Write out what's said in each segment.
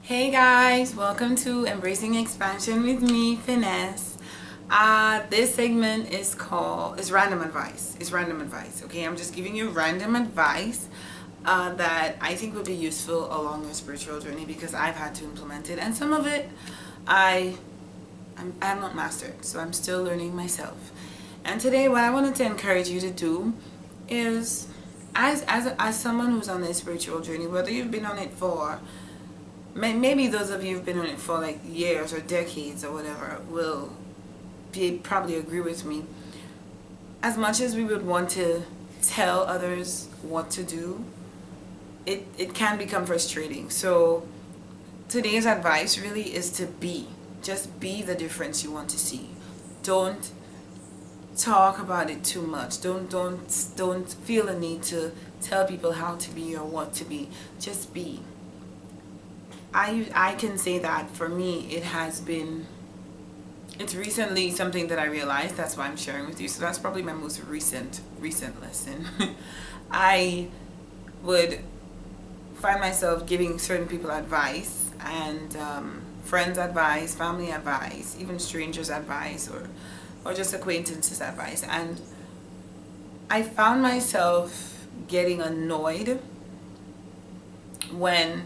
Hey guys, welcome to Embracing Expansion with me, Finesse. This segment is random advice. It's random advice. Okay, I'm just giving you random advice that I think will be useful along your spiritual journey because I've had to implement it, and some of it I have not mastered, so I'm still learning myself. And today, what I wanted to encourage you to do is, as someone who's on a spiritual journey, whether you've been on it for maybe those of you who've been on it for like years or decades or whatever will probably agree with me. As much as we would want to tell others what to do, it can become frustrating. So today's advice really is to just be the difference you want to see. Don't talk about it too much. Don't feel a need to tell people how to be or what to be. Just be. I can say that for me it's recently something that I realized. That's why I'm sharing with you. So that's probably my most recent lesson. I would find myself giving certain people advice, and friends advice, family advice, even strangers advice, or just acquaintances advice, and I found myself getting annoyed when,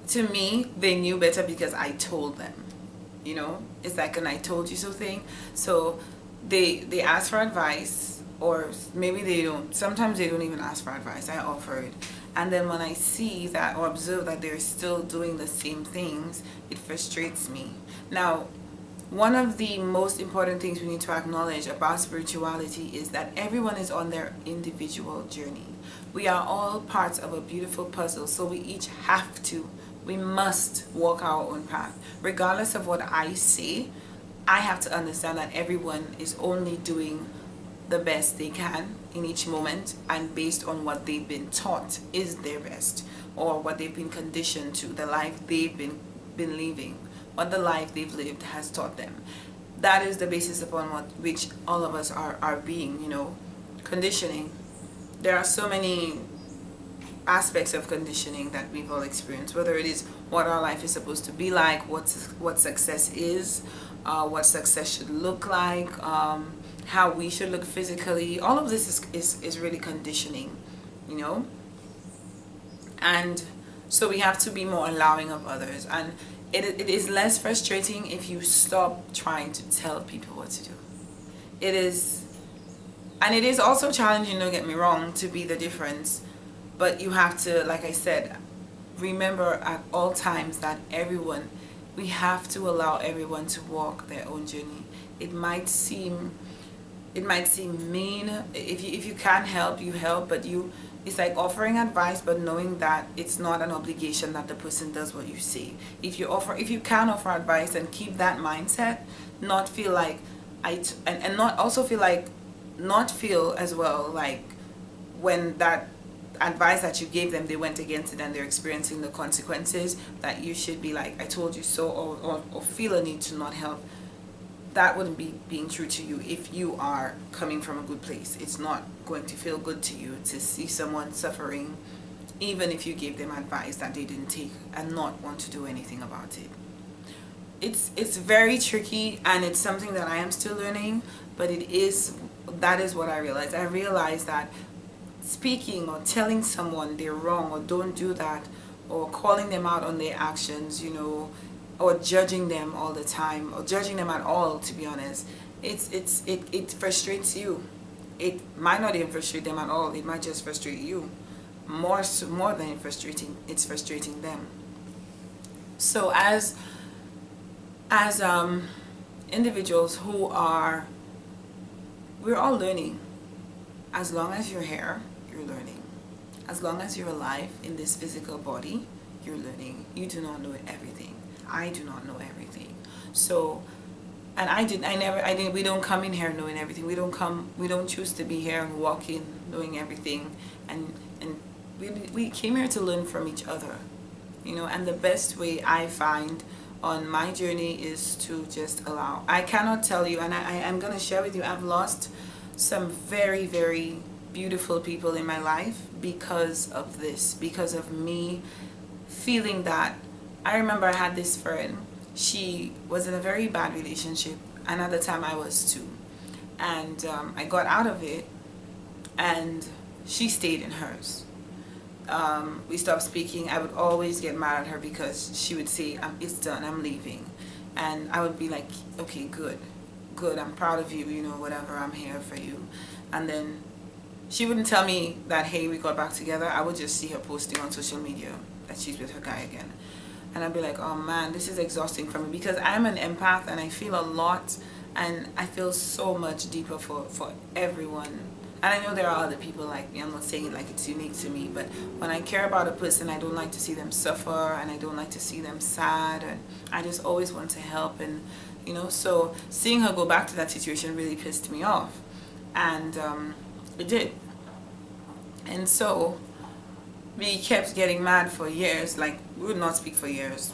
to me, they knew better because I told them. It's like an I told you so thing. So they ask for advice, or maybe they don't. Sometimes they don't even ask for advice. I offer it. And then when I see that or observe that they're still doing the same things, it frustrates me. Now, one of the most important things we need to acknowledge about spirituality is that everyone is on their individual journey. We are all parts of a beautiful puzzle, so we must walk our own path. Regardless of what I say, I have to understand that everyone is only doing the best they can in each moment, and based on what they've been taught is their best, or what they've been conditioned to, the life they've been living, what the life they've lived has taught them. That is the basis upon which all of us are being, conditioning. There are so many aspects of conditioning that we've all experienced, whether it is what our life is supposed to be like, what success is, what success should look like, how we should look physically. All of this is really conditioning, and so we have to be more allowing of others, and it is less frustrating if you stop trying to tell people what to do. It is, and it is also challenging, don't get me wrong, to be the difference. But you have to, like I said, remember at all times that we have to allow everyone to walk their own journey. It might seem mean. If you can't help, you help, but it's like offering advice, but knowing that it's not an obligation that the person does what you say. If you can offer advice, and keep that mindset, not feel like and not also feel like, not feel as well like when that advice that you gave them, they went against it and they're experiencing the consequences, that you should be like, I told you so, or feel a need to not help. That wouldn't be being true to you. If you are coming from a good place, it's not going to feel good to you to see someone suffering, even if you gave them advice that they didn't take, and not want to do anything about it. It's very tricky, and it's something that I am still learning, but that is what I realized that speaking or telling someone they're wrong or don't do that, or calling them out on their actions, or judging them all the time, or judging them at all, to be honest, it frustrates you. It might not even frustrate them at all. It might just frustrate you more than it's frustrating them. So as individuals we're all learning. As long as you're here, you're learning. As long as you're alive in this physical body, you're learning. You do not know everything. I do not know everything. So, and we don't come in here knowing everything. We don't choose to be here and walk in knowing everything. And we came here to learn from each other, and the best way I find on my journey is to just allow. I cannot tell you, and I'm going to share with you, I've lost some very, very beautiful people in my life because of this, because of me feeling that I remember I had this friend. She was in a very bad relationship, and at the time I was too. And I got out of it, and she stayed in hers. We stopped speaking. I would always get mad at her because she would say, "It's done, I'm leaving." And I would be like, "Okay, good, good, I'm proud of you, you know, whatever, I'm here for you." And then she wouldn't tell me that, hey, we got back together. I would just see her posting on social media that she's with her guy again. And I'd be like, oh man, this is exhausting for me, because I'm an empath and I feel a lot, and I feel so much deeper for everyone. And I know there are other people like me. I'm not saying it like it's unique to me, but when I care about a person, I don't like to see them suffer, and I don't like to see them sad, and I just always want to help. And you know, so seeing her go back to that situation really pissed me off, and it did. And so we kept getting mad for years. Like, we would not speak for years.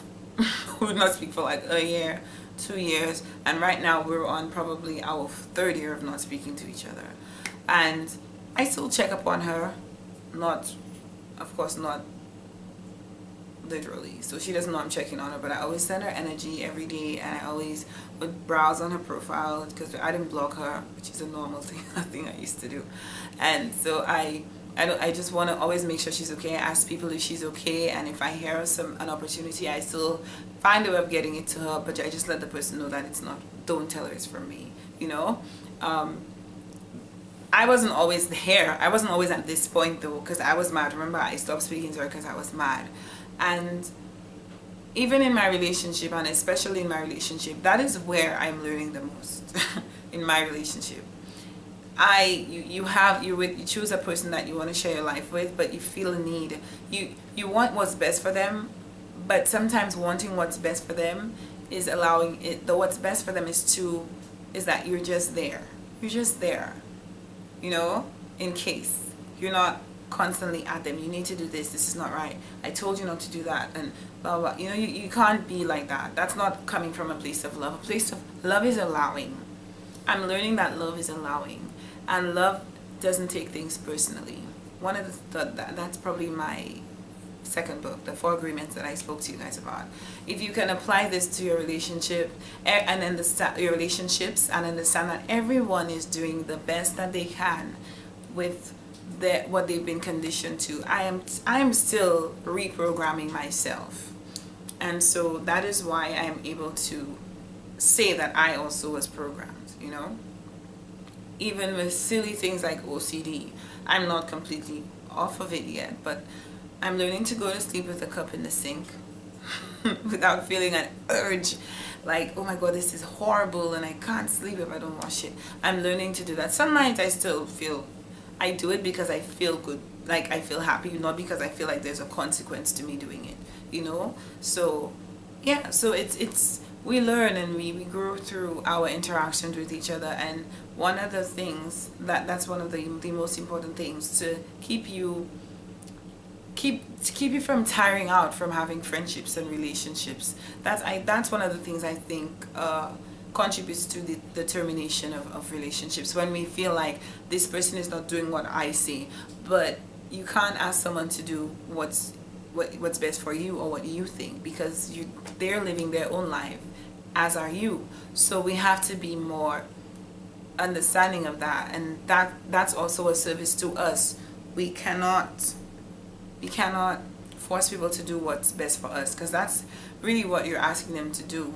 We would not speak for like a year, 2 years, and right now we're on probably our third year of not speaking to each other. And I still check up on her, not, of course, not literally, so she doesn't know I'm checking on her, but I always send her energy every day, and I always would browse on her profile, because I didn't block her, which is a normal thing, a thing I used to do. And so I just want to always make sure she's okay. I ask people if she's okay, and if I hear an opportunity, I still find a way of getting it to her, but I just let the person know that it's not, don't tell her it's from me, you know. I wasn't always there. I wasn't always at this point though, because I was mad. Remember, I stopped speaking to her because I was mad. And even in my relationship, and especially in my relationship, that is where I'm learning the most. In my relationship, you choose a person that you want to share your life with, but you feel a need. You want what's best for them, but sometimes wanting what's best for them is allowing it. The what's best for them is that you're just there. You're just there. You know, in case you're not constantly at them, you need to do this is not right, I told you not to do that, and blah blah. You know, you can't be like that. That's not coming from a place of love. A place of love is allowing. I'm learning that love is allowing, and love doesn't take things personally. One of that's probably my second book, the 4 agreements that I spoke to you guys about. If you can apply this to your relationship and understand your relationships, and understand that everyone is doing the best that they can with what they've been conditioned to. I am still reprogramming myself, and so that is why I am able to say that I also was programmed, you know. Even with silly things like OCD, I'm not completely off of it yet, but I'm learning to go to sleep with a cup in the sink without feeling an urge like, oh my god, this is horrible and I can't sleep if I don't wash it. I'm learning to do that. Some nights I still feel, I do it because I feel good, like I feel happy, not because I feel like there's a consequence to me doing it, you know. So yeah, so it's we learn, and we grow through our interactions with each other. And one of the things that's one of the most important things to keep you from tiring out from having friendships and relationships. That's one of the things I think contributes to the termination of relationships, when we feel like this person is not doing what I say. But you can't ask someone to do what's best for you or what you think, because they're living their own life, as are you. So we have to be more understanding of that, and that's also a service to us. We cannot force people to do what's best for us, because that's really what you're asking them to do.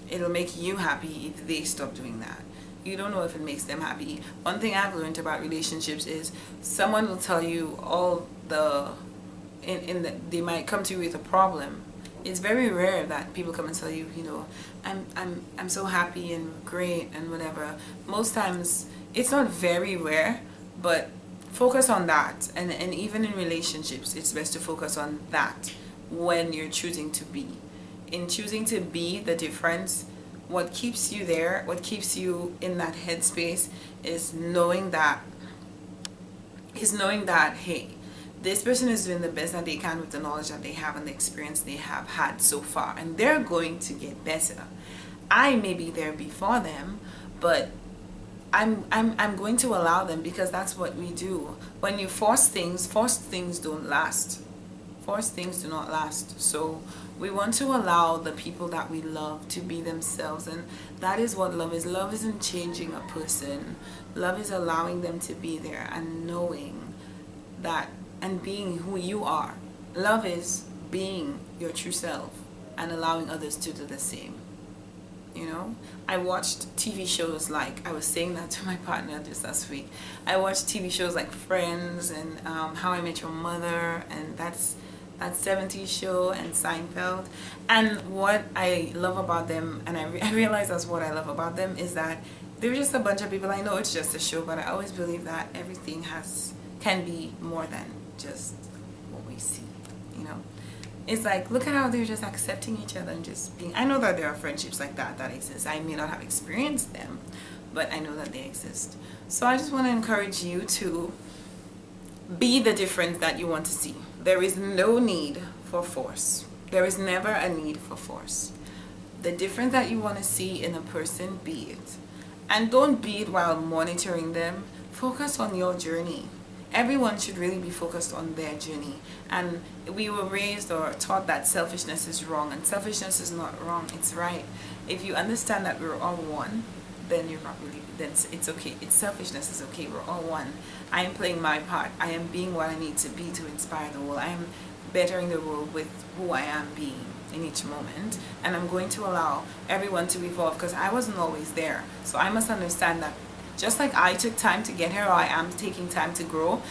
It'll make you happy if they stop doing that. You don't know if it makes them happy. One thing I've learned about relationships is someone will tell you all they might come to you with a problem. It's very rare that people come and tell you, you know, I'm so happy and great and whatever. Most times it's not very rare, but focus on that. And even in relationships, it's best to focus on that when you're choosing to be. In choosing to be the difference, what keeps you there, what keeps you in that headspace is knowing that, hey, this person is doing the best that they can with the knowledge that they have and the experience they have had so far, and they're going to get better. I may be there before them, but I'm going to allow them, because that's what we do. When you force things don't last. Forced things do not last. So we want to allow the people that we love to be themselves, and that is what love is. Love isn't changing a person. Love is allowing them to be there and knowing that, and being who you are. Love is being your true self and allowing others to do the same. You know, I watched TV shows like, I was saying that to my partner just last week. I watched TV shows like Friends and How I Met Your Mother, and that's that 70s show, and Seinfeld. And what I love about them, and I realize that's what I love about them, is that they're just a bunch of people. I know it's just a show, but I always believe that everything can be more than just what we see, you know. It's like, look at how they're just accepting each other and just being. I know that there are friendships like that exist. I may not have experienced them, but I know that they exist. So I just want to encourage you to be the difference that you want to see. There is no need for force. There is never a need for force. The difference that you want to see in a person, be it. And don't be it while monitoring them. Focus on your journey. Everyone should really be focused on their journey. And we were raised or taught that selfishness is wrong, and selfishness is not wrong, it's right. If you understand that we're all one, then you're not really, then it's okay. It's selfishness is okay. We're all one. I am playing my part. I am being what I need to be to inspire the world. I am bettering the world with who I am being in each moment, and I'm going to allow everyone to evolve, because I wasn't always there. So I must understand that just like I took time to get here, or I am taking time to grow,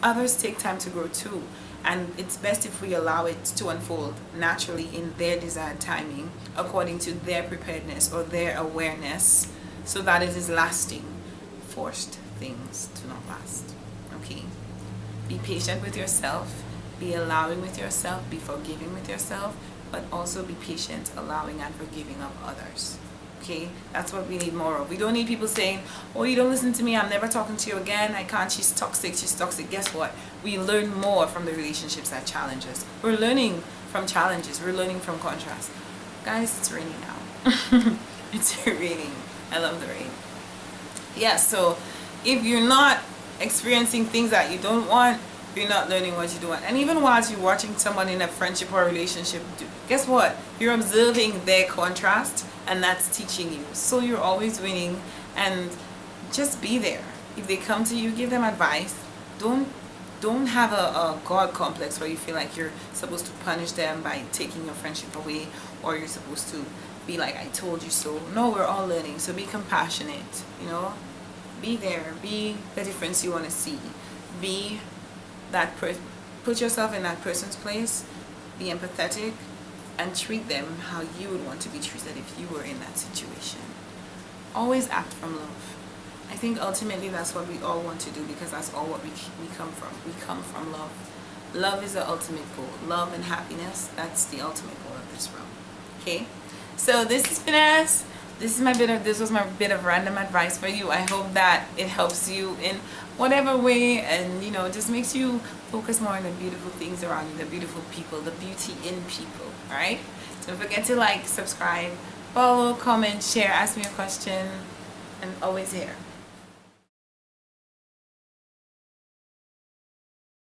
others take time to grow too. And it's best if we allow it to unfold naturally in their desired timing, according to their preparedness or their awareness, so that it is lasting. Forced things do not last. Okay? Be patient with yourself, be allowing with yourself, be forgiving with yourself, but also be patient, allowing and forgiving of others. Okay? That's what we need more of. We don't need people saying, oh, you don't listen to me, I'm never talking to you again, I can't, she's toxic. Guess what? We learn more from the relationships that challenge us. We're learning from challenges. We're learning from contrast. Guys, it's raining now. It's raining. I love the rain. Yeah, so if you're not experiencing things that you don't want, you're not learning what you do want. And even while you're watching someone in a friendship or a relationship, guess what? You're observing their contrast, and that's teaching you. So you're always winning, and just be there. If they come to you, give them advice. Don't have a God complex where you feel like you're supposed to punish them by taking your friendship away, or you're supposed to be like, I told you so. No, we're all learning. So be compassionate, you know. Be there. Be the difference you want to see. Be that put yourself in that person's place. Be empathetic, and treat them how you would want to be treated if you were in that situation. Always act from love. I think ultimately that's what we all want to do, because that's all what we come from. We come from love. Love is the ultimate goal. Love and happiness, that's the ultimate goal of this realm. Okay? So this is Finesse. This was my bit of random advice for you. I hope that it helps you in whatever way, and just makes you focus more on the beautiful things around you, the beautiful people, the beauty in people. Alright? Don't forget to like, subscribe, follow, comment, share, ask me a question, and always here.